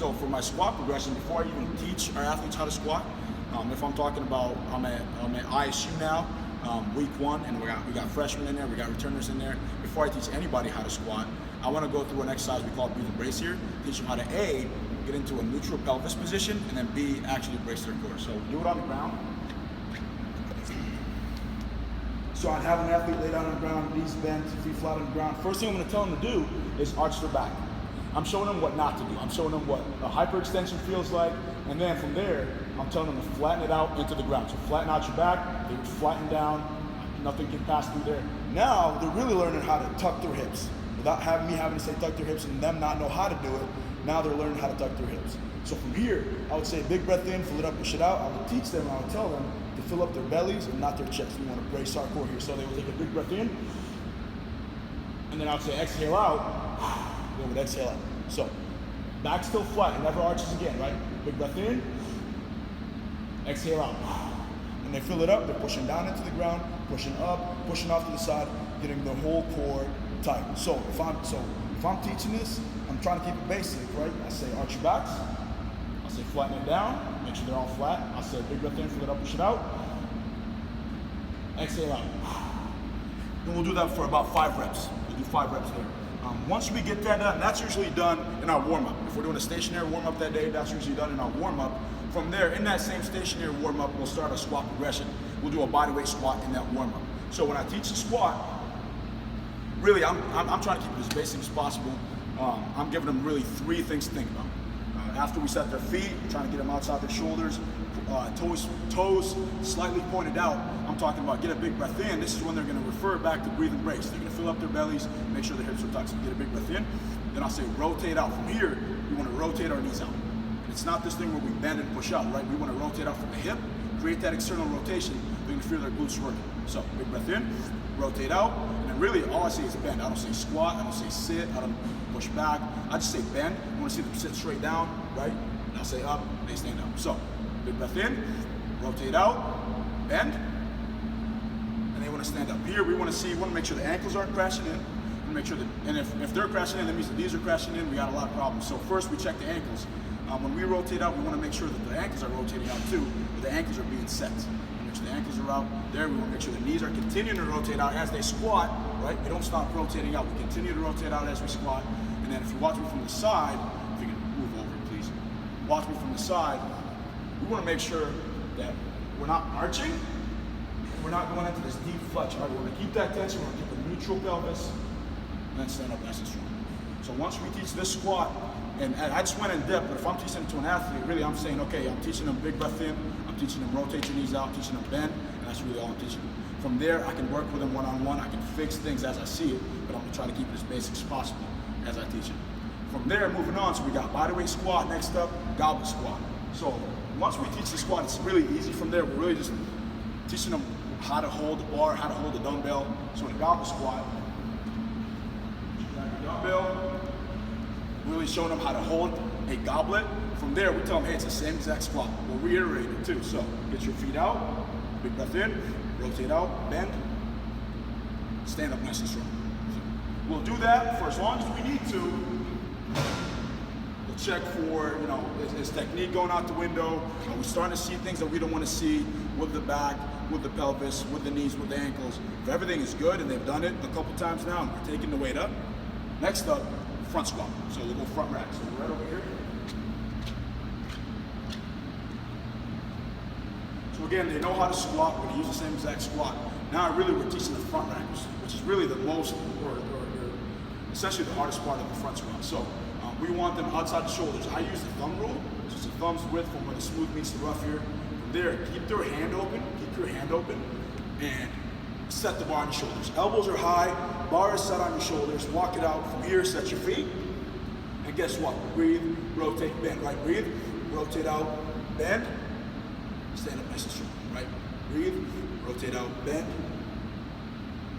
So for my squat progression, before I even teach our athletes how to squat, if I'm talking about, I'm at ISU now, week 1, and we got freshmen in there, we got returners in there. Before I teach anybody how to squat, I want to go through an exercise we call breathe and brace here, teach them how to A, get into a neutral pelvis position, and then B, actually brace their core. So do it on the ground. So I'd have an athlete lay down on the ground, knees bent, feet flat on the ground. First thing I'm going to tell them to do is arch their back. I'm showing them what not to do. I'm showing them what a hyperextension feels like, and then from there, I'm telling them to flatten it out into the ground. So flatten out your back, they would flatten down, nothing can pass through there. Now, they're really learning how to tuck their hips. Without having me having to say tuck their hips and them not know how to do it, now they're learning how to tuck their hips. So from here, I would say big breath in, fill it up, push it out. I would teach them, I would tell them to fill up their bellies and not their chest. We want to brace our core here. So they would take a big breath in, and then I would say exhale out, they would exhale out. So back still flat, it never arches again, right? Big breath in, exhale out. And they fill it up, they're pushing down into the ground, pushing up, pushing off to the side, getting their whole core tight. So if I'm teaching this, I'm trying to keep it basic, right? I say arch your backs, I say flatten it down, make sure they're all flat. I say big breath in, fill it up, push it out. Exhale out. And we'll do that for about 5 reps. We'll do 5 reps there. Once we get that done, that's usually done in our warm-up. If we're doing a stationary warm-up that day, that's usually done in our warm-up. From there, in that same stationary warm-up, we'll start a squat progression. We'll do a bodyweight squat in that warm-up. So when I teach the squat, really, I'm trying to keep it as basic as possible. I'm giving them really 3 things to think about. After we set their feet, trying to get them outside their shoulders, toes slightly pointed out. I'm talking about get a big breath in. This is when they're going to refer back to breathe and brace. They're going to fill up their bellies, make sure their hips are tucked. So get a big breath in. Then I'll say rotate out. From here, we want to rotate our knees out. It's not this thing where we bend and push out, right? We want to rotate out from the hip, create that external rotation. They're going to feel their glutes working. So big breath in, rotate out, and then really all I say is bend. I don't say squat, I don't say sit, I don't push back. I just say bend. I want to see them sit straight down, right? And I'll say up, they stand up. So big breath in, rotate out, bend, and they want to stand up. Here we want to make sure the ankles aren't crashing in, and make sure that, and if they're crashing in, that means the knees are crashing in, we got a lot of problems. So first we check the ankles. When we rotate out, we want to make sure that the ankles are rotating out too, but the ankles are being set. Make sure the ankles are out there. We want to make sure the knees are continuing to rotate out as they squat, right? We don't stop rotating out. We continue to rotate out as we squat. And then if you watch me from the side, if you can move over, please. Watch me from the side. We want to make sure that we're not arching. We're not going into this deep flex, right? We want to keep that tension. We want to keep a neutral pelvis, and then stand up nice and strong. So once we teach this squat, and I just went in depth, but if I'm teaching it to an athlete, really I'm saying, okay, I'm teaching them big breath in, I'm teaching them rotate your knees out, I'm teaching them bend, and that's really all I'm teaching them. From there, I can work with them one-on-one, I can fix things as I see it, but I'm gonna try to keep it as basic as possible as I teach it. From there, moving on, so we got bodyweight squat, next up, goblet squat. So once we teach the squat, it's really easy from there. We're really just teaching them how to hold the bar, how to hold the dumbbell. So in a goblet squat, dumbbell, really showing them how to hold a goblet. From there, we tell them, hey, it's the same exact squat. We'll reiterate it too. So get your feet out, big breath in, rotate out, bend, stand up nice and strong. So we'll do that for as long as we need to. We'll check for, is technique going out the window? Are we starting to see things that we don't want to see with the back, with the pelvis, with the knees, with the ankles? If everything is good and they've done it a couple times now and we're taking the weight up, next up, front squat. So we'll go front rack. So we're right over here. So again, they know how to squat. We're going to use the same exact squat. Now really we're teaching the front rack, which is really the most, or essentially the hardest part of the front squat. So we want them outside the shoulders. I use the thumb rule. So it's the thumb's width from where the smooth meets the rough here. From there, keep your hand open, and set the bar on your shoulders. Elbows are high, bar is set on your shoulders. Walk it out. From here, set your feet. And guess what? Breathe, rotate, bend, right? Breathe, rotate out, bend, stand up nice and strong, right? Breathe, rotate out, bend,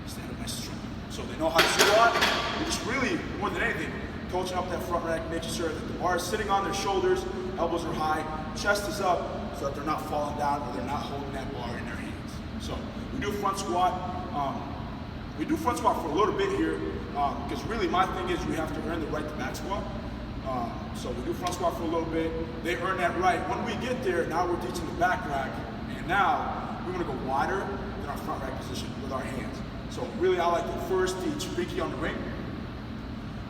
stand up nice and strong. So they know how to squat. We're just really, more than anything, coaching up that front rack, making sure that the bar is sitting on their shoulders, elbows are high, chest is up, so that they're not falling down or they're not holding that bar in their hands. So we do front squat. We do front squat for a little bit here, because really my thing is you have to earn the right to back squat. So we do front squat for a little bit. They earn that right. When we get there, now we're teaching the back rack, and now we want to go wider than our front rack position with our hands. So really, I like to first teach Ricky on the ring.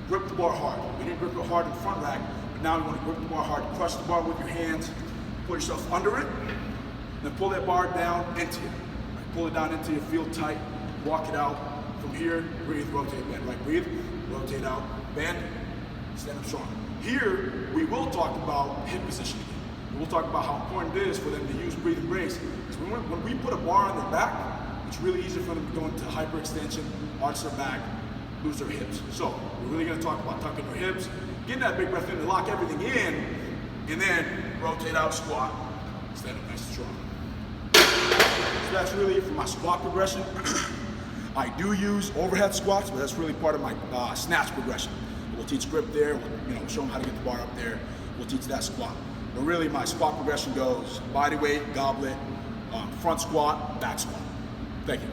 Grip the bar hard. We didn't grip it hard in the front rack, but now we want to grip the bar hard. Crush the bar with your hands. Put yourself under it. Then pull that bar down into you. Right, pull it down into you. Feel tight. Walk it out. From here, breathe, rotate, bend. Right, breathe, rotate out, bend, stand up strong. Here, we will talk about hip position again. We'll talk about how important it is for them to use breathe and brace. Because when we put a bar on their back, it's really easy for them to go into hyperextension, arch their back, lose their hips. So we're really going to talk about tucking your hips, getting that big breath in to lock everything in, and then rotate out, squat, stand up nice and strong. So that's really it for my squat progression. I do use overhead squats, but that's really part of my snatch progression. We'll teach grip there, we'll show them how to get the bar up there. We'll teach that squat. But really my squat progression goes body weight, goblet, front squat, back squat. Thank you.